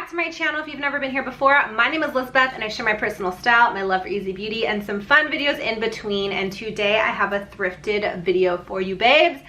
back to my channel if you've never been here before. My name is Lizbeth and I share my personal style, my love for easy beauty, and some fun videos in between. And today I have a thrifted video for you babes.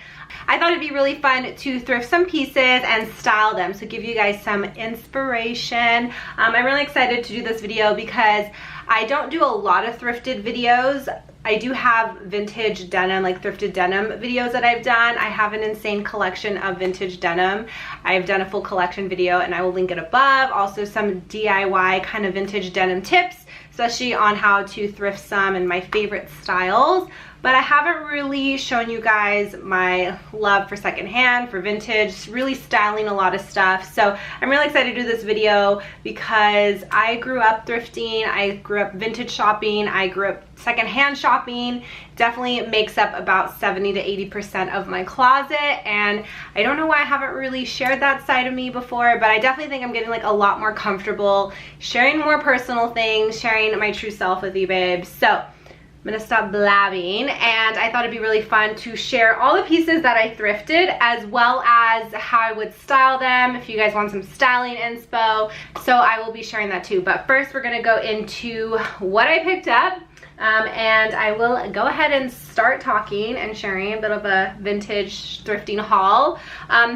I thought it'd be really fun to thrift some pieces and style them, so give you guys some inspiration. I'm really excited to do this video because I don't do a lot of thrifted videos. I do have vintage denim, like thrifted denim videos that I've done. I have an insane collection of vintage denim. I've done a full collection video and I will link it above. Also some DIY kind of vintage denim tips, especially on how to thrift some and my favorite styles. But I haven't really shown you guys my love for secondhand, for vintage, really styling a lot of stuff. So I'm really excited to do this video because I grew up thrifting, I grew up vintage shopping, I grew up secondhand shopping. Definitely makes up about 70 to 80% of my closet, and I don't know why I haven't really shared that side of me before, but I definitely think I'm getting like a lot more comfortable sharing more personal things, sharing my true self with you babes. So I'm gonna stop blabbing, and I thought it'd be really fun to share all the pieces that I thrifted as well as how I would style them if you guys want some styling inspo. So I will be sharing that too, but first we're gonna go into what I picked up. And I will go ahead and start talking and sharing a bit of a vintage thrifting haul.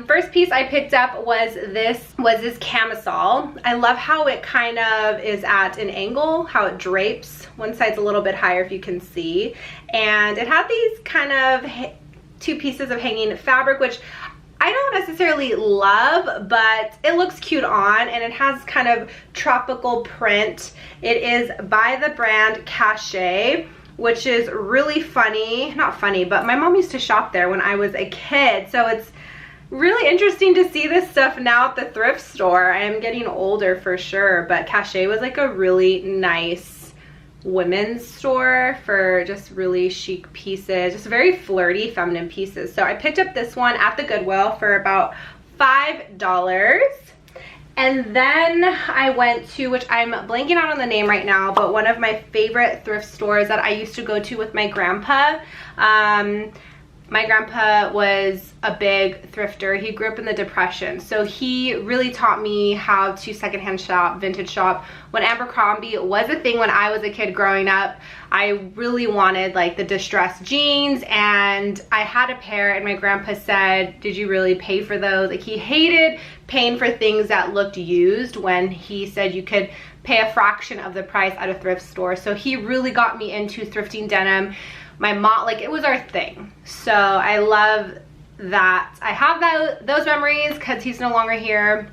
First piece I picked up was this camisole. I love how it kind of is at an angle, how it drapes. One side's a little bit higher if you can see. And it had these kind of two pieces of hanging fabric, which I don't necessarily love, but it looks cute on, and it has kind of tropical print. It is by the brand Cachet, which is really funny. Not funny, but my mom used to shop there when I was a kid, so it's really interesting to see this stuff now at the thrift store. I am getting older for sure, but Cachet was like a really nice women's store for just really chic pieces, just very flirty feminine pieces. So I picked up this one at the Goodwill for about $5. And then I went to, which I'm blanking out on the name right now, but one of my favorite thrift stores that I used to go to with my grandpa. My grandpa was a big thrifter. He grew up in the Depression, so he really taught me how to secondhand shop, vintage shop. When Abercrombie was a thing when I was a kid growing up, I really wanted like the distressed jeans, and I had a pair, and my grandpa said, did you really pay for those? Like, he hated paying for things that looked used when he said you could pay a fraction of the price at a thrift store. So he really got me into thrifting denim. My mom, like, it was our thing. So I love that I have those memories because he's no longer here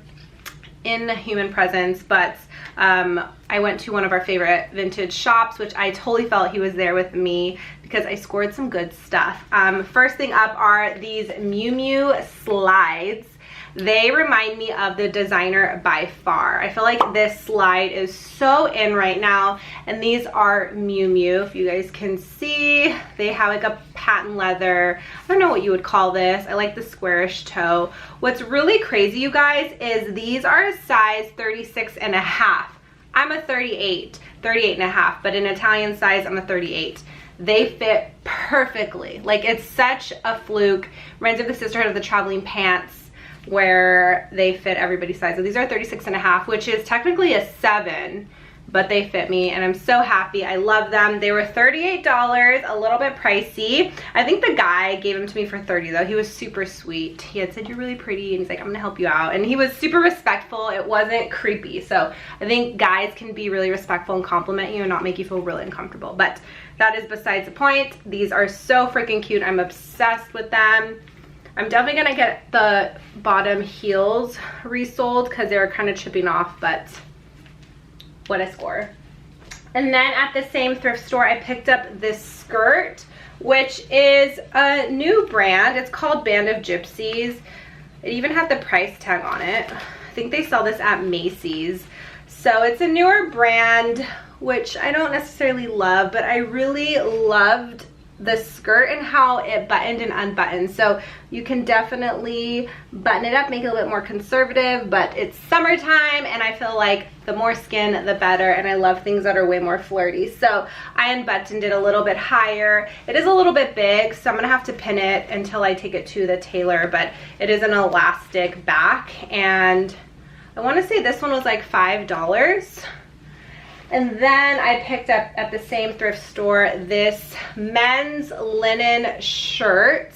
in human presence, but I went to one of our favorite vintage shops, which I totally felt he was there with me because I scored some good stuff. First thing up are these Miu Miu slides. They remind me of the designer by far. I feel like this slide is so in right now, and these are Miu Miu. If you guys can see, they have like a patent leather. I don't know what you would call this. I like the squarish toe. What's really crazy, you guys, is these are a size 36 and a half. I'm a 38 and a half, but in Italian size, I'm a 38. They fit perfectly. Like, it's such a fluke. Reminds me of the Sisterhood of the Traveling Pants, where they fit everybody's size. So these are 36 and a half, which is technically a 7, but they fit me, and I'm so happy. I love them. They were $38, a little bit pricey. I think the guy gave them to me for $30 though. He was super sweet. He had said, you're really pretty, and he's like, I'm gonna help you out. And he was super respectful. It wasn't creepy. So I think guys can be really respectful and compliment you and not make you feel really uncomfortable. But that is besides the point. These are so freaking cute. I'm obsessed with them. I'm definitely gonna get the bottom heels resold because they were kind of chipping off, but what a score. And then at the same thrift store, I picked up this skirt, which is a new brand. It's called Band of Gypsies. It even had the price tag on it. I think they sell this at Macy's. So it's a newer brand, which I don't necessarily love, but I really loved the skirt and how it buttoned and unbuttoned. So you can definitely button it up, make it a little bit more conservative, but it's summertime and I feel like the more skin the better, and I love things that are way more flirty. So I unbuttoned it a little bit higher. It is a little bit big, so I'm gonna have to pin it until I take it to the tailor, but it is an elastic back, and I want to say this one was like $5. And then I picked up at the same thrift store this men's linen shirt.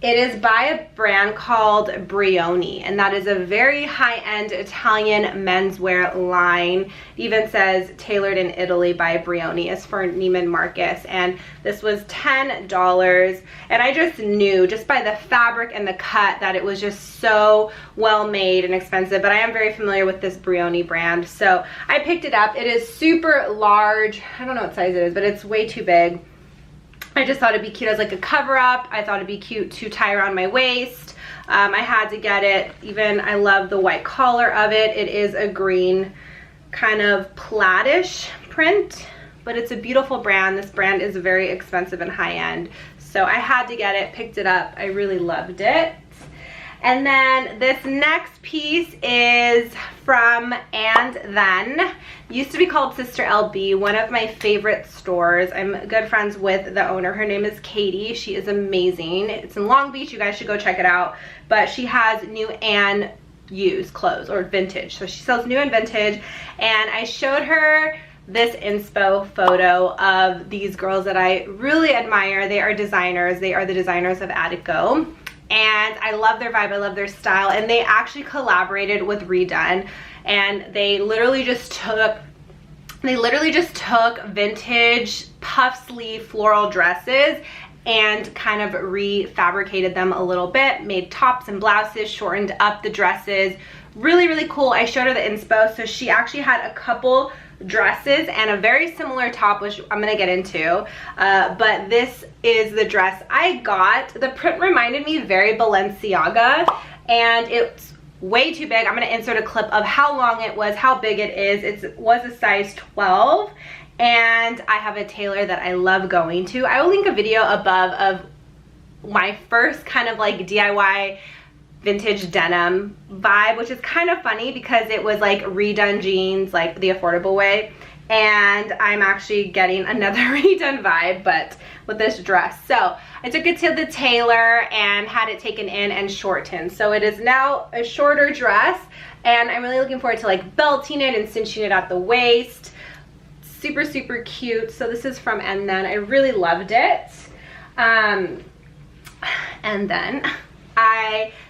It is by a brand called Brioni, and that is a very high-end Italian menswear line. It even says tailored in Italy by Brioni. It's for Neiman Marcus, and this was $10. And I just knew, just by the fabric and the cut, that it was just so well made and expensive. But I am very familiar with this Brioni brand, so I picked it up. It is super large. I don't know what size it is, but it's way too big. I just thought it'd be cute as like a cover up. I thought it'd be cute to tie around my waist. I had to get it. Even I love the white collar of it. It is a green kind of plaidish print, but it's a beautiful brand. This brand is very expensive and high end. So I had to get it, picked it up. I really loved it. And then this next piece is from And Then. Used to be called Sister LB, one of my favorite stores. I'm good friends with the owner. Her name is Katie. She is amazing. It's in Long Beach. You guys should go check it out. But she has new and used clothes, or vintage. So she sells new and vintage. And I showed her this inspo photo of these girls that I really admire. They are designers. They are the designers of Attico. And I love their vibe, I love their style, and they actually collaborated with Redone, and they literally just took vintage puff sleeve floral dresses and kind of refabricated them a little bit, made tops and blouses, shortened up the dresses. Really, really cool. I showed her the inspo, so she actually had a couple dresses and a very similar top, which I'm gonna get into, but this is the dress I got. The print reminded me very Balenciaga, and it's way too big. I'm gonna insert a clip of how long it was, how big it is. It was a size 12, and I have a tailor that I love going to. I will link a video above of my first kind of like DIY vintage denim vibe, which is kind of funny because it was like redone jeans, like the affordable way, and I'm actually getting another redone vibe, but with this dress. So I took it to the tailor and had it taken in and shortened, so it is now a shorter dress, and I'm really looking forward to like belting it and cinching it at the waist. Super, super cute. So this is from And Then. I really loved it. And then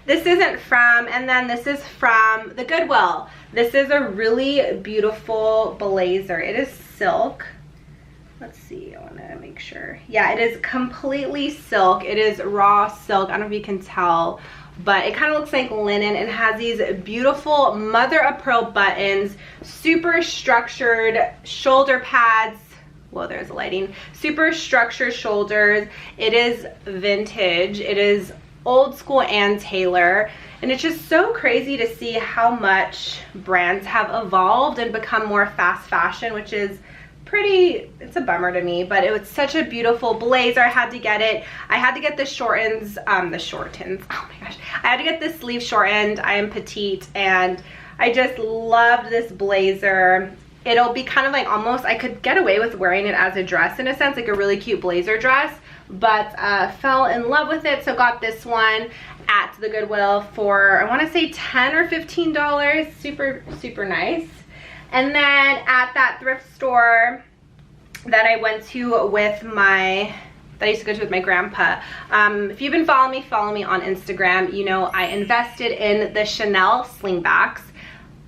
this isn't from And Then, this is from the Goodwill. This is a really beautiful blazer. It is silk. Let's see, I want to make sure. Yeah, it is completely silk. It is raw silk. I don't know if you can tell, but it kind of looks like linen and has these beautiful mother of pearl buttons, super structured shoulder pads. Whoa, there's the lighting. Super structured shoulders. It is vintage. It is old school and tailor, and it's just so crazy to see how much brands have evolved and become more fast fashion, which is pretty, it's a bummer to me, but it was such a beautiful blazer. I had to get it. I had to get the shortens, oh my gosh, I had to get the sleeve shortened. I am petite, and I just loved this blazer. It'll be kind of like almost, I could get away with wearing it as a dress in a sense, like a really cute blazer dress, but fell in love with it, so got this one at the Goodwill for, I want to say $10 or $15. Super, super nice. And then at that thrift store that I went to with that I used to go to with my grandpa. If you've been following me on Instagram, you know I invested in the Chanel slingbacks.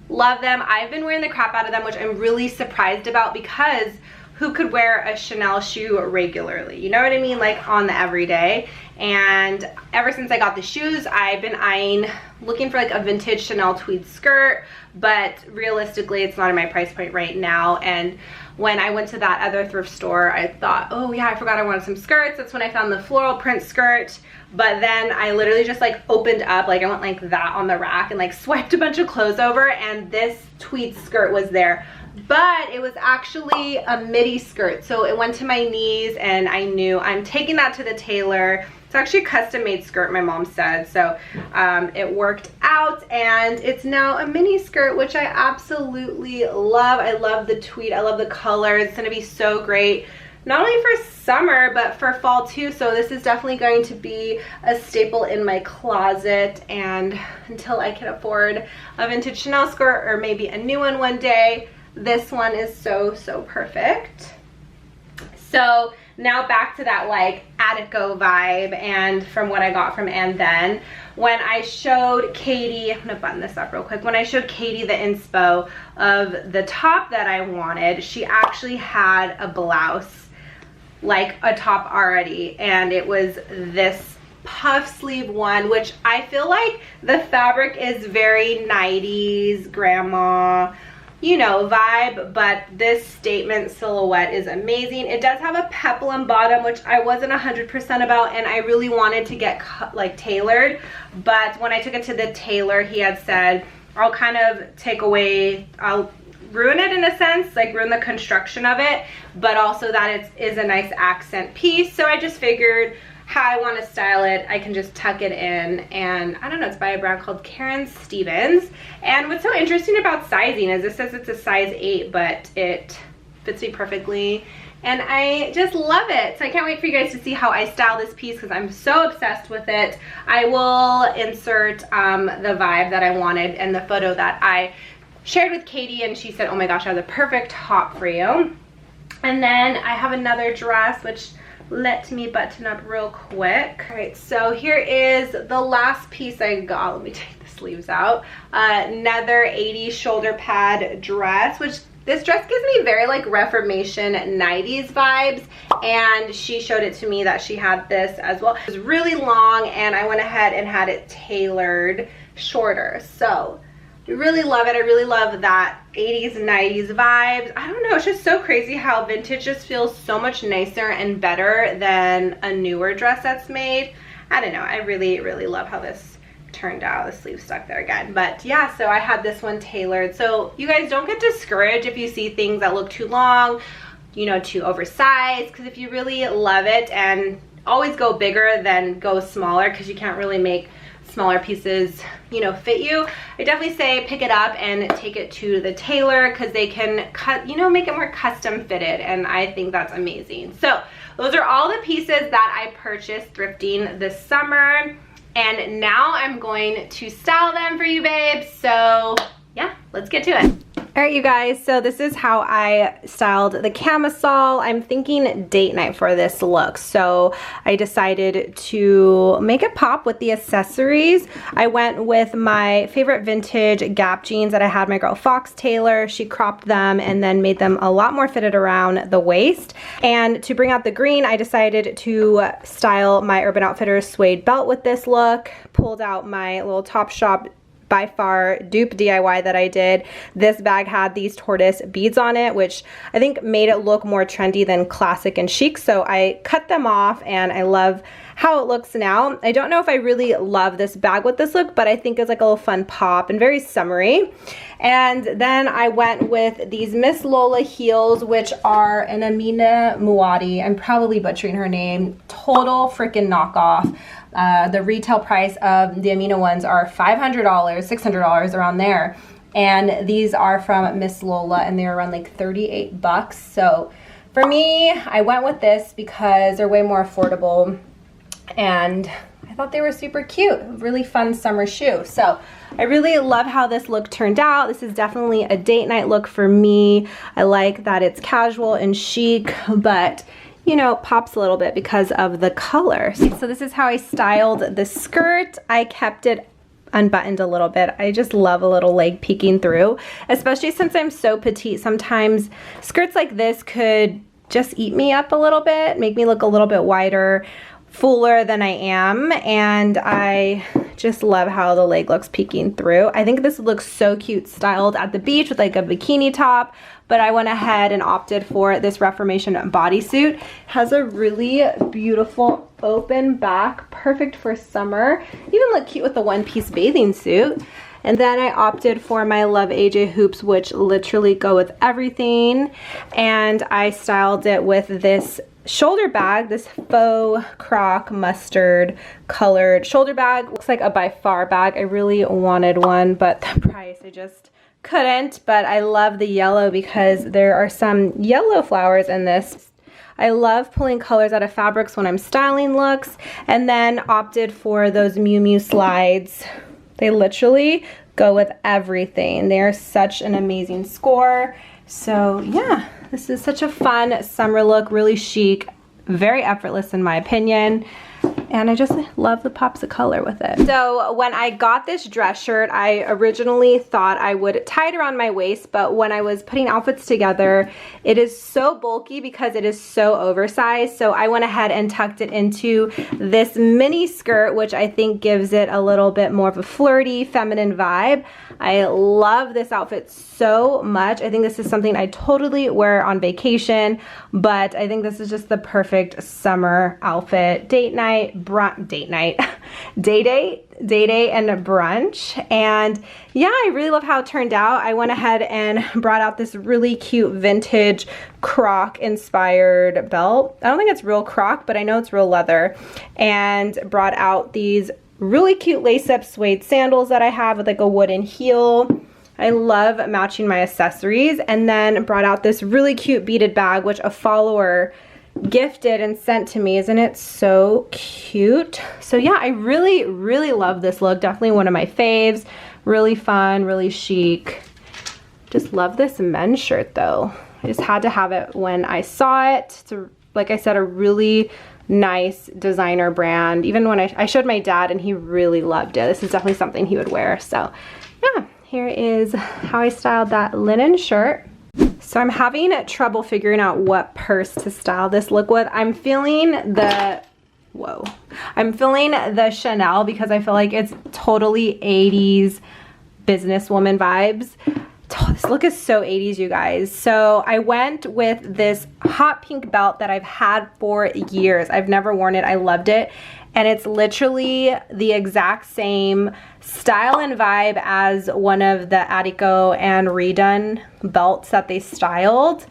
Love them. I've been wearing the crap out of them, which I'm really surprised about, because who could wear a Chanel shoe regularly? You know what I mean? Like on the everyday. And ever since I got the shoes, I've been looking for like a vintage Chanel tweed skirt, but realistically it's not in my price point right now. And when I went to that other thrift store, I thought, oh yeah, I forgot I wanted some skirts. That's when I found the floral print skirt. But then I literally just like opened up, like I went like that on the rack and like swiped a bunch of clothes over, and this tweed skirt was there. But it was actually a midi skirt, so it went to my knees, and I knew I'm taking that to the tailor. It's actually a custom made skirt, my mom said, so it worked out, and it's now a mini skirt, which I absolutely love. I love the tweed, I love the color. It's gonna be so great not only for summer, but for fall too. So this is definitely going to be a staple in my closet, and until I can afford a vintage Chanel skirt or maybe a new one day, this one is so, so perfect. So now back to that like Attico vibe, and from what I got from And Then. When I showed Katie, I'm gonna button this up real quick. When I showed Katie the inspo of the top that I wanted, she actually had a blouse, like a top already, and it was this puff sleeve one, which I feel like the fabric is very 90s grandma, you know, vibe, but this statement silhouette is amazing. It does have a peplum bottom, which I wasn't 100% about, and I really wanted to get like tailored, but when I took it to the tailor, he had said, I'll kind of take away, I'll ruin it in a sense, like ruin the construction of it, but also that it is a nice accent piece. So I just figured how I want to style it, I can just tuck it in. And I don't know, it's by a brand called Karen Stevens. And what's so interesting about sizing is it says it's a size 8, but it fits me perfectly, and I just love it. So I can't wait for you guys to see how I style this piece, because I'm so obsessed with it. I will insert the vibe that I wanted and the photo that I shared with Katie, and she said, oh my gosh, I have the perfect top for you. And then I have another dress, which let me button up real quick. All right, so here is the last piece I got. Let me take the sleeves out. Another 80s shoulder pad dress, which this dress gives me very like Reformation 90s vibes, and she showed it to me that she had this as well. It was really long, and I went ahead and had it tailored shorter. So I really love it. I really love that 80s and 90s vibes. I don't know, it's just so crazy how vintage just feels so much nicer and better than a newer dress that's made. I don't know, I really, really love how this turned out. The sleeve stuck there again. But yeah, so I had this one tailored. So you guys don't get discouraged if you see things that look too long, you know, too oversized, because if you really love it, and always go bigger than go smaller, because you can't really make smaller pieces, you know, fit you. I definitely say pick it up and take it to the tailor, because they can cut, you know, make it more custom fitted, and I think that's amazing. So those are all the pieces that I purchased thrifting this summer, and now I'm going to style them for you babes. So yeah, let's get to it. All right, you guys, so this is how I styled the camisole. I'm thinking date night for this look, so I decided to make it pop with the accessories. I went with my favorite vintage Gap jeans that I had my girl Fox tailor. She cropped them and then made them a lot more fitted around the waist. And to bring out the green, I decided to style my Urban Outfitters suede belt with this look. Pulled out my little Topshop by far dupe DIY that I did. This bag had these tortoise beads on it, which I think made it look more trendy than classic and chic. So I cut them off, and I love how it looks now. I don't know if I really love this bag with this look, but I think it's like a little fun pop and very summery. And then I went with these Miss Lola heels, which are an Amina Muaddi. I'm probably butchering her name. Total freaking knockoff. The retail price of the Amina ones are $500, $600, around there. And these are from Miss Lola, and they're around like 38 bucks. So for me, I went with this because they're way more affordable, and I thought they were super cute. Really fun summer shoe. So I really love how this look turned out. This is definitely a date night look for me. I like that it's casual and chic, but you know, pops a little bit because of the color. So this is how I styled the skirt. I kept it unbuttoned a little bit. I just love a little leg peeking through, especially since I'm so petite. Sometimes skirts like this could just eat me up a little bit, make me look a little bit wider, fuller than I am, and I just love how the leg looks peeking through. I think this looks so cute styled at the beach with like a bikini top, but I went ahead and opted for this Reformation bodysuit. Has a really beautiful open back, perfect for summer. Even look cute with the one-piece bathing suit. And then I opted for my Love AJ hoops, which literally go with everything. And I styled it with this shoulder bag, this faux croc mustard colored shoulder bag. Looks like a by far bag. I really wanted one, but the price, I just couldn't. But I love the yellow because there are some yellow flowers in this. I love pulling colors out of fabrics when I'm styling looks, and then opted for those Miu Miu slides. They literally go with everything. They're such an amazing score. So yeah, this is such a fun summer look, really chic, very effortless in my opinion. And I just love the pops of color with it. So when I got this dress shirt, I originally thought I would tie it around my waist, but when I was putting outfits together, it is so bulky because it is so oversized. So I went ahead and tucked it into this mini skirt, which I think gives it a little bit more of a flirty, feminine vibe. I love this outfit so much. I think this is something I totally wear on vacation, but I think this is just the perfect summer outfit. Date night, day day and a brunch. And yeah, I really love how it turned out. I went ahead and brought out this really cute vintage croc inspired belt. I don't think it's real croc, but I know it's real leather. And brought out these really cute lace-up suede sandals that I have with like a wooden heel. I love matching my accessories. And then brought out this really cute beaded bag, which a follower gifted and sent to me. Isn't it so cute? So yeah, I really, really love this look. Definitely one of my faves. Really fun, really chic. Just love this men's shirt though. I just had to have it when I saw it. It's like I said, a really nice designer brand. Even when I showed my dad and he really loved it. This is definitely something he would wear. So yeah, here is how I styled that linen shirt. So I'm having trouble figuring out what purse to style this look with. I'm feeling the Chanel because I feel like it's totally 80s businesswoman vibes. This look is so 80s, you guys. So I went with this hot pink belt that I've had for years. I've never worn it. I loved it. And it's literally the exact same style and vibe as one of the Attico and Redone belts that they styled.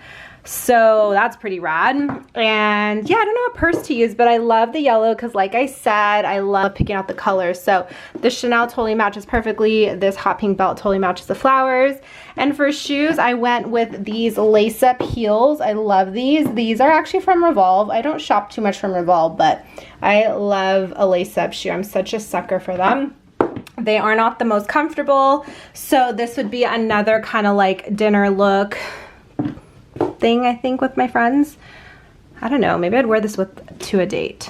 So that's pretty rad. And yeah, I don't know what purse to use, but I love the yellow because like I said, I love picking out the colors. So the Chanel totally matches perfectly. This hot pink belt totally matches the flowers. And for shoes, I went with these lace-up heels. I love these. These are actually from Revolve. I don't shop too much from Revolve, but I love a lace-up shoe. I'm such a sucker for them. They are not the most comfortable. So this would be another kind of like dinner look thing, I think, with my friends. I don't know, maybe I'd wear this to a date.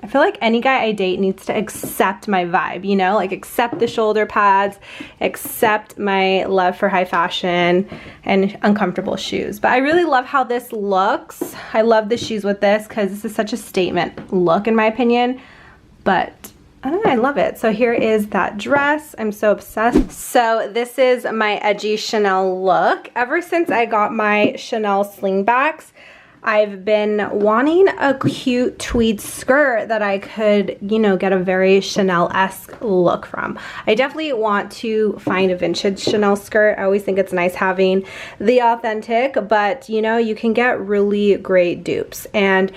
I feel like any guy I date needs to accept my vibe, you know, like accept the shoulder pads, accept my love for high fashion and uncomfortable shoes. But I really love how this looks. I love the shoes with this because this is such a statement look in my opinion, but I don't know, I love it. So here is that dress. I'm so obsessed. So this is my edgy Chanel look. Ever since I got my Chanel slingbacks, I've been wanting a cute tweed skirt that I could, you know, get a very Chanel-esque look from. I definitely want to find a vintage Chanel skirt. I always think it's nice having the authentic, but you know, you can get really great dupes. And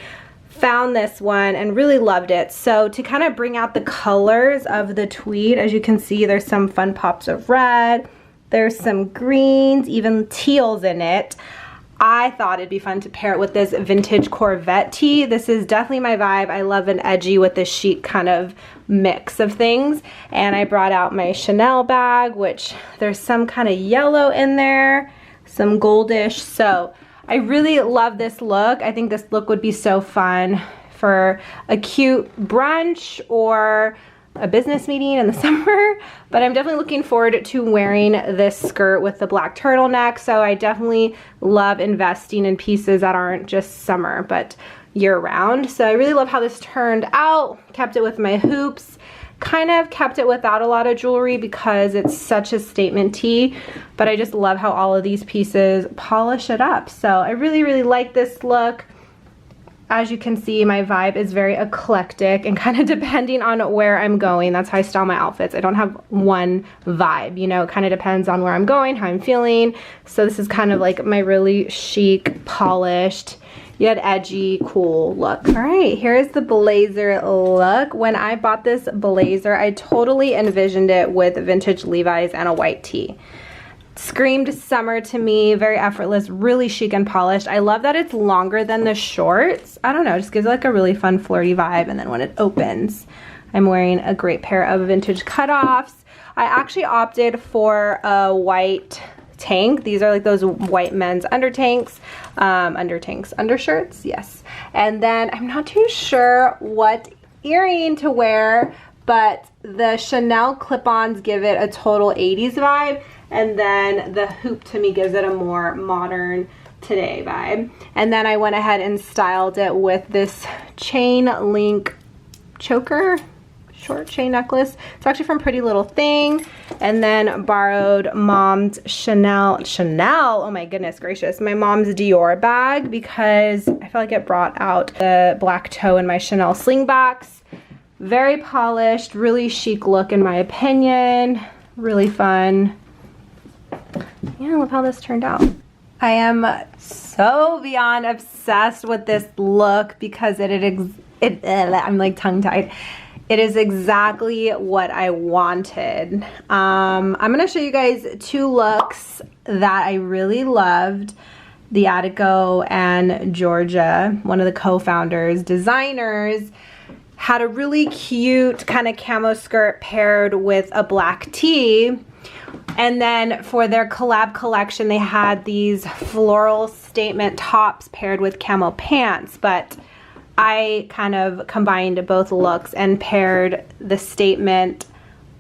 found this one and really loved it. So to kind of bring out the colors of the tweed, as you can see, there's some fun pops of red, there's some greens, even teals in it. I thought it'd be fun to pair it with this vintage Corvette tee. This is definitely my vibe. I love an edgy with this chic kind of mix of things. And I brought out my Chanel bag, which there's some kind of yellow in there, some goldish. So I really love this look. I think this look would be so fun for a cute brunch or a business meeting in the summer, but I'm definitely looking forward to wearing this skirt with the black turtleneck. So I definitely love investing in pieces that aren't just summer, but year round. So I really love how this turned out. Kept it with my hoops. Kind of kept it without a lot of jewelry because it's such a statement tee, but I just love how all of these pieces polish it up. So I really, really like this look. As you can see, my vibe is very eclectic and kind of depending on where I'm going, that's how I style my outfits. I don't have one vibe, you know, it kind of depends on where I'm going, how I'm feeling. So this is kind of like my really chic, polished, yet edgy, cool look. All right, here's the blazer look. When I bought this blazer, I totally envisioned it with vintage Levi's and a white tee. Screamed summer to me. Very effortless, really chic and polished. I love that it's longer than the shorts. I don't know, it just gives like a really fun flirty vibe. And then when it opens, I'm wearing a great pair of vintage cutoffs. I actually opted for a white tank. These are like those white men's undershirts, yes. And then I'm not too sure what earring to wear, but the Chanel clip-ons give it a total 80s vibe, and then the hoop to me gives it a more modern today vibe. And then I went ahead and styled it with this chain link choker, short chain necklace. It's actually from Pretty Little Thing. And then borrowed mom's Chanel, oh my goodness gracious, my mom's Dior bag, because I feel like it brought out the black toe in my Chanel slingbacks. Very polished, really chic look in my opinion. Really fun. Yeah, look how this turned out. I am so beyond obsessed with this look because I'm like tongue-tied. It is exactly what I wanted. I'm gonna show you guys two looks that I really loved. The Attico and Georgia, one of the co-founders, designers, had a really cute kind of camo skirt paired with a black tee. And then for their collab collection, they had these floral statement tops paired with camo pants. But I kind of combined both looks and paired the statement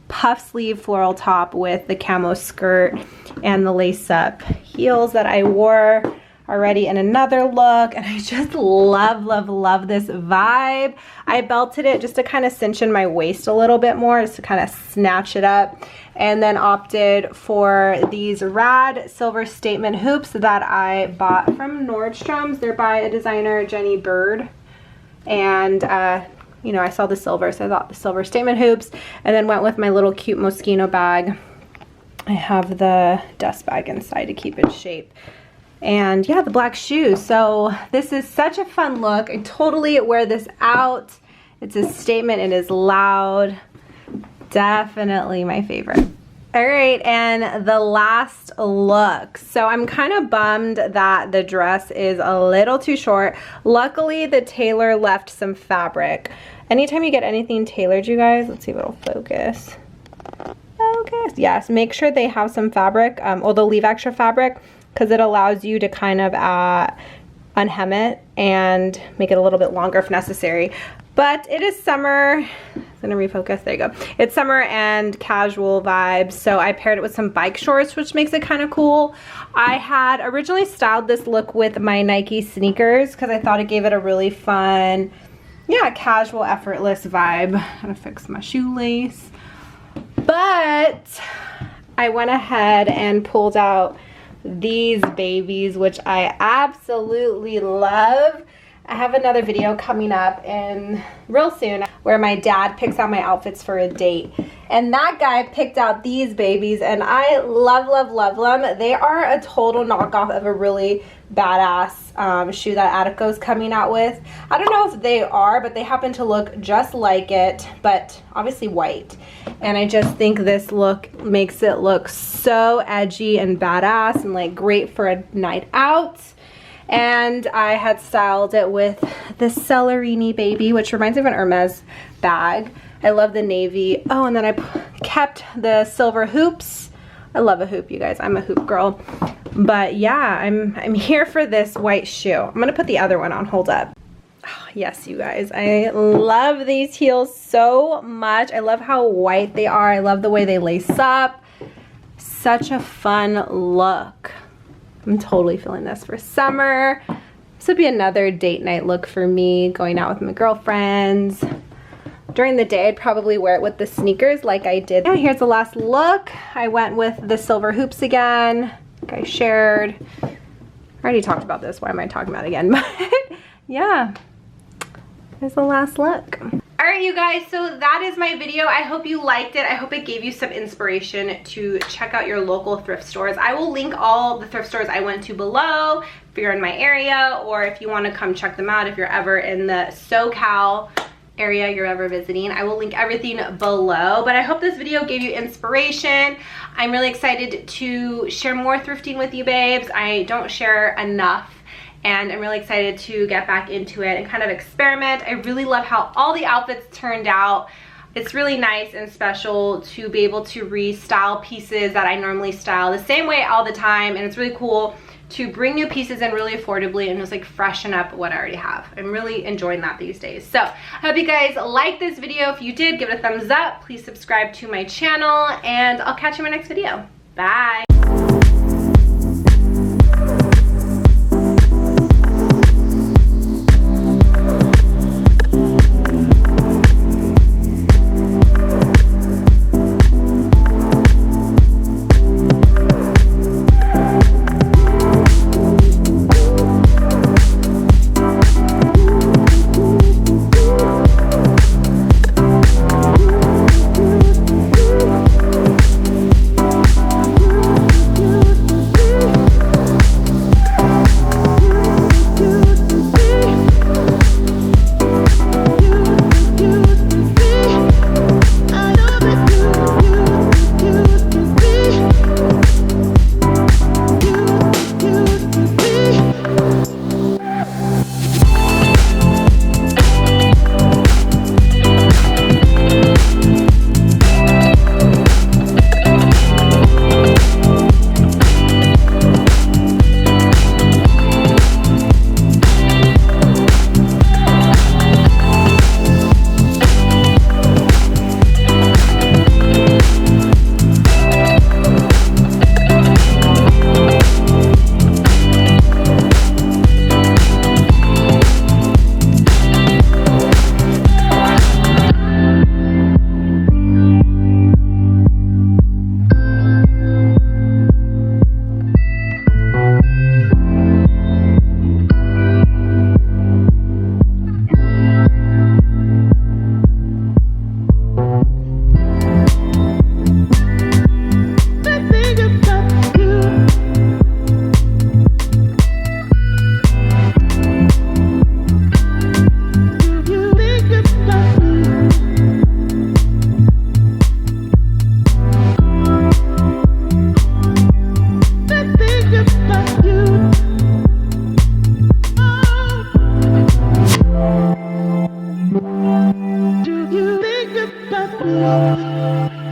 puff sleeve floral top with the camo skirt and the lace up heels that I wore already in another look. And I just love, love, love this vibe. I belted it just to kind of cinch in my waist a little bit more, just to kind of snatch it up. And then opted for these rad silver statement hoops that I bought from Nordstrom's. They're by a designer, Jenny Bird. And you know, I saw the silver, so I thought the silver statement hoops, and then went with my little cute Moschino bag. I have the dust bag inside to keep it shape. And yeah, the black shoes. So this is such a fun look. I totally wear this out. It's a statement, it is loud. Definitely my favorite. All right, and the last look. So I'm kind of bummed that the dress is a little too short. Luckily, the tailor left some fabric. Anytime you get anything tailored, you guys, let's see if it'll focus. Focus, yes, make sure they have some fabric, or they'll leave extra fabric, because it allows you to kind of unhem it and make it a little bit longer if necessary. But it is summer. It's gonna refocus, there you go. It's summer and casual vibes, so I paired it with some bike shorts, which makes it kind of cool. I had originally styled this look with my Nike sneakers because I thought it gave it a really fun, yeah, casual, effortless vibe. I'm gonna fix my shoelace. But I went ahead and pulled out these babies, which I absolutely love. I have another video coming up in real soon where my dad picks out my outfits for a date. And that guy picked out these babies, and I love, love, love them. They are a total knockoff of a really badass shoe that Attico's coming out with. I don't know if they are, but they happen to look just like it, but obviously white. And I just think this look makes it look so edgy and badass and like great for a night out. And I had styled it with the Cellarini baby, which reminds me of an Hermes bag. I love the navy. Oh, and then I kept the silver hoops. I love a hoop, you guys. I'm a hoop girl. But yeah, I'm here for this white shoe. I'm gonna put the other one on. Hold up. Oh, yes, you guys. I love these heels so much. I love how white they are. I love the way they lace up. Such a fun look. I'm totally feeling this for summer. This would be another date night look for me, going out with my girlfriends. During the day, I'd probably wear it with the sneakers like I did. And here's the last look. I went with the silver hoops again, like I shared. I already talked about this, why am I talking about it again? But yeah, here's the last look. All right, you guys, so that is my video. I hope you liked it. I hope it gave you some inspiration to check out your local thrift stores. I will link all the thrift stores I went to below if you're in my area, or if you want to come check them out if you're ever in the SoCal area you're ever visiting. I will link everything below, but I hope this video gave you inspiration. I'm really excited to share more thrifting with you babes. I don't share enough, and I'm really excited to get back into it and kind of experiment. I really love how all the outfits turned out. It's really nice and special to be able to restyle pieces that I normally style the same way all the time, and it's really cool to bring new pieces in really affordably and just like freshen up what I already have. I'm really enjoying that these days. So I hope you guys liked this video. If you did, give it a thumbs up. Please subscribe to my channel, and I'll catch you in my next video. Bye. Do you think about me?